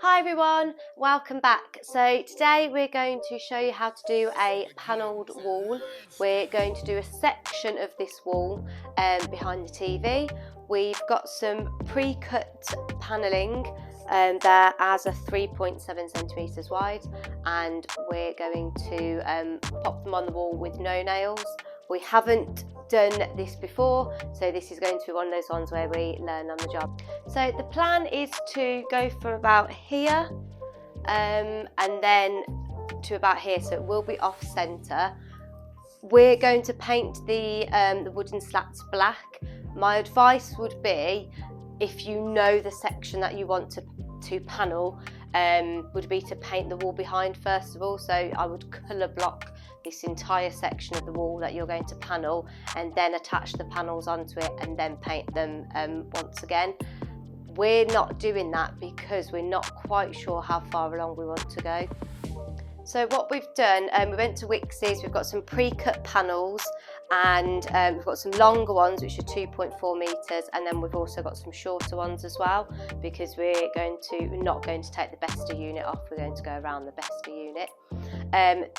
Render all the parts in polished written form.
Hi everyone, welcome back. So today we're going to show you how to do a panelled wall. We're going to do a section of this wall behind the TV. We've got some pre-cut panelling there as a 3.7 centimetres wide, and we're going to pop them on the wall with no nails. We haven't done this before, so this is going to be one of those ones where we learn on the job. So the plan is to go from about here and then to about here, so it will be off centre. We're going to paint the wooden slats black. My advice would be, if you know the section that you want to panel, would be to paint the wall behind first of all. So I would colour block this entire section of the wall that you're going to panel, and then attach the panels onto it and then paint them once again. We're not doing that because we're not quite sure how far along we want to go. So what we've done, we went to Wickes, we've got some pre-cut panels, and we've got some longer ones which are 2.4 metres, and then we've also got some shorter ones as well, because we're not going to take the Besta unit off, we're going to go around the Besta unit.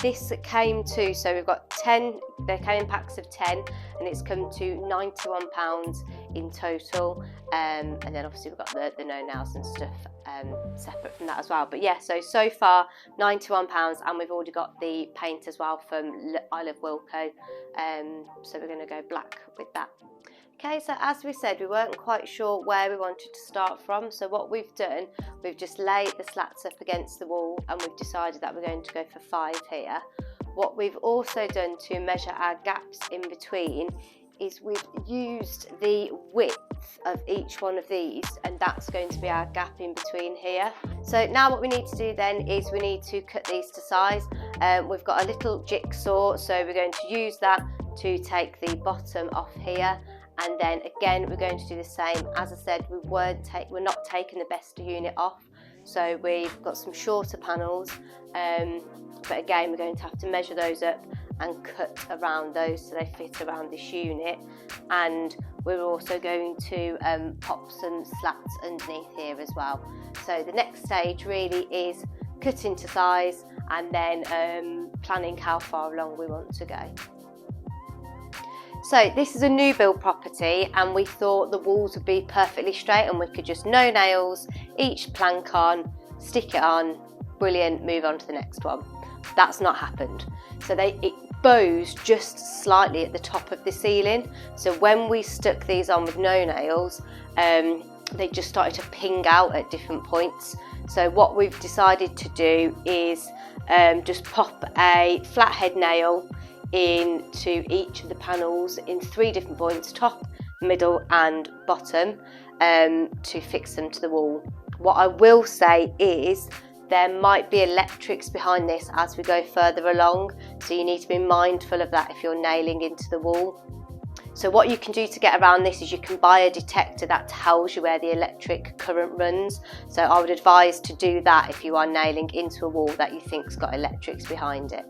This came to, so we've got 10, they came in packs of 10, and it's come to £91 in total, and then obviously we've got the no nails and stuff separate from that as well. But yeah, so far £91, and we've already got the paint as well from I Love Wilko, so we're going to go black with that. Okay, so as we said, we weren't quite sure where we wanted to start from, so what we've done, we've just laid the slats up against the wall, and we've decided that we're going to go for 5 here. What we've also done to measure our gaps in between is we've used the width of each one of these, and that's going to be our gap in between here. So now what we need to do then is we need to cut these to size. We've got a little jigsaw, so we're going to use that to take the bottom off here, and then again we're going to do the same. As I said, we're not taking the Besta unit off, so we've got some shorter panels, but again we're going to have to measure those up and cut around those so they fit around this unit, and we're also going to pop some slats underneath here as well. So the next stage really is cutting to size, and then planning how far along we want to go. So this is a new build property, and we thought the walls would be perfectly straight and we could just no nails, each plank on, stick it on, brilliant, move on to the next one. That's not happened. So it bows just slightly at the top of the ceiling. So when we stuck these on with no nails, they just started to ping out at different points. So what we've decided to do is just pop a flathead nail into each of the panels in 3 different points, top, middle and bottom, to fix them to the wall. What I will say is there might be electrics behind this as we go further along, so you need to be mindful of that if you're nailing into the wall. So what you can do to get around this is you can buy a detector that tells you where the electric current runs. So I would advise to do that if you are nailing into a wall that you think's got electrics behind it.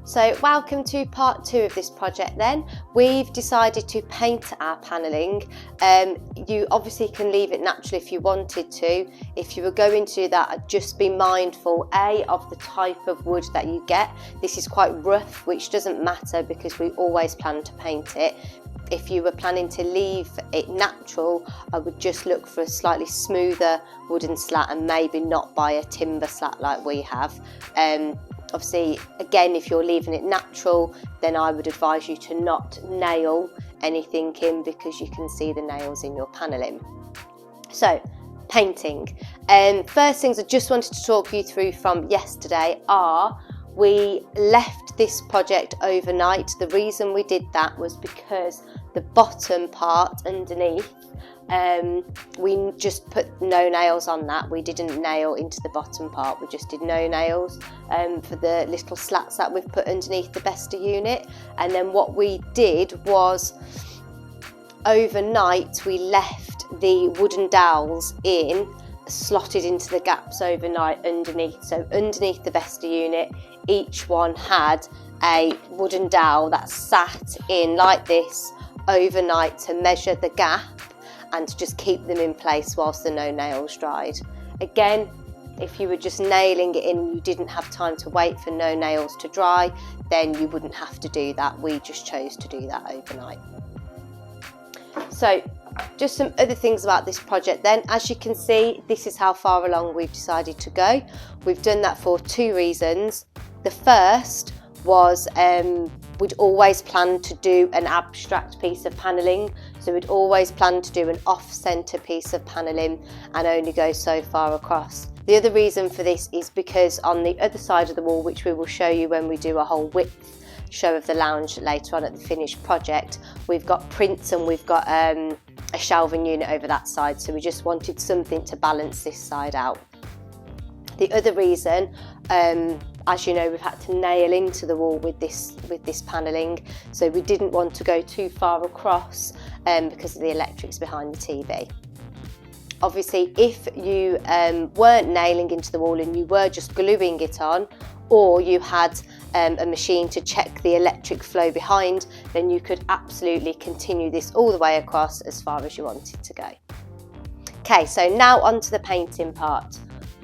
So welcome to part 2 of this project then. We've decided to paint our panelling. You obviously can leave it natural if you wanted to. If you were going to do that, just be mindful of the type of wood that you get. This is quite rough, which doesn't matter because we always plan to paint it. If you were planning to leave it natural, I would just look for a slightly smoother wooden slat and maybe not buy a timber slat like we have. Obviously, again, if you're leaving it natural, then I would advise you to not nail anything in because you can see the nails in your panelling. So, painting. First things I just wanted to talk you through from yesterday are we left this project overnight. The reason we did that was because the bottom part underneath, we just put no nails on that. We didn't nail into the bottom part, we just did no nails for the little slats that we've put underneath the Besta unit. And then what we did was overnight we left the wooden dowels slotted into the gaps overnight underneath. So underneath the Besta unit, each one had a wooden dowel that sat in like this overnight to measure the gap and to just keep them in place whilst the no nails dried. Again, if you were just nailing it in and you didn't have time to wait for no nails to dry, then you wouldn't have to do that. We just chose to do that overnight. So just some other things about this project then. As you can see, this is how far along we've decided to go. We've done that for two reasons. The first was we'd always planned to do an abstract piece of panelling, so we'd always planned to do an off-centre piece of panelling and only go so far across. The other reason for this is because on the other side of the wall, which we will show you when we do a whole width show of the lounge later on at the finished project, we've got prints and we've got a shelving unit over that side, so we just wanted something to balance this side out. The other reason, as you know, we've had to nail into the wall with this panelling, so we didn't want to go too far across because of the electrics behind the TV. Obviously, if you weren't nailing into the wall and you were just gluing it on, or you had a machine to check the electric flow behind, then you could absolutely continue this all the way across as far as you wanted to go. Okay, so now on to the painting part.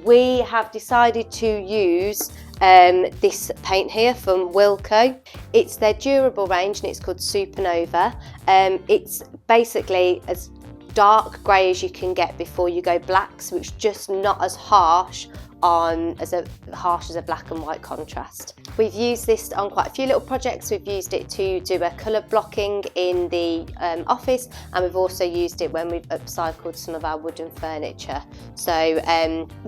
We have decided to use this paint here from Wilko. It's their durable range and it's called Supernova. It's basically as dark grey as you can get before you go black, so it's just not as harsh as a black and white contrast. We've used this on quite a few little projects. We've used it to do a colour blocking in the office, and we've also used it when we've upcycled some of our wooden furniture. So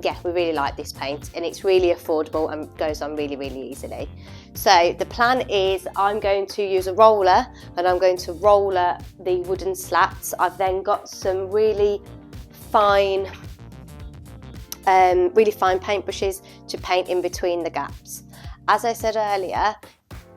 yeah, we really like this paint and it's really affordable and goes on really, really easily. So the plan is I'm going to use a roller and I'm going to roller the wooden slats. I've then got some really fine paintbrushes to paint in between the gaps. As I said earlier,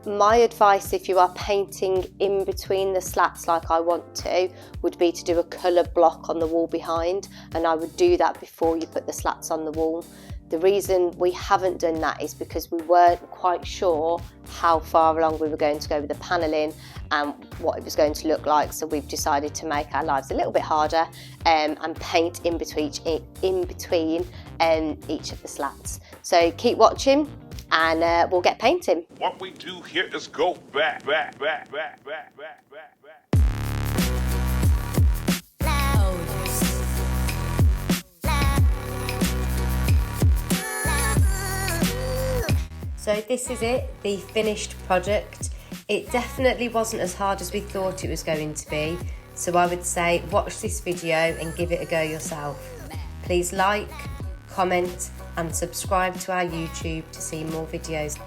my advice if you are painting in between the slats like I want to would be to do a colour block on the wall behind, and I would do that before you put the slats on the wall. The reason we haven't done that is because we weren't quite sure how far along we were going to go with the panelling and what it was going to look like, so we've decided to make our lives a little bit harder and paint in between each of the slats. So keep watching and we'll get painting. What we do here is go back. So this is it, the finished project. It definitely wasn't as hard as we thought it was going to be, so I would say watch this video and give it a go yourself. Please like, comment and subscribe to our YouTube to see more videos.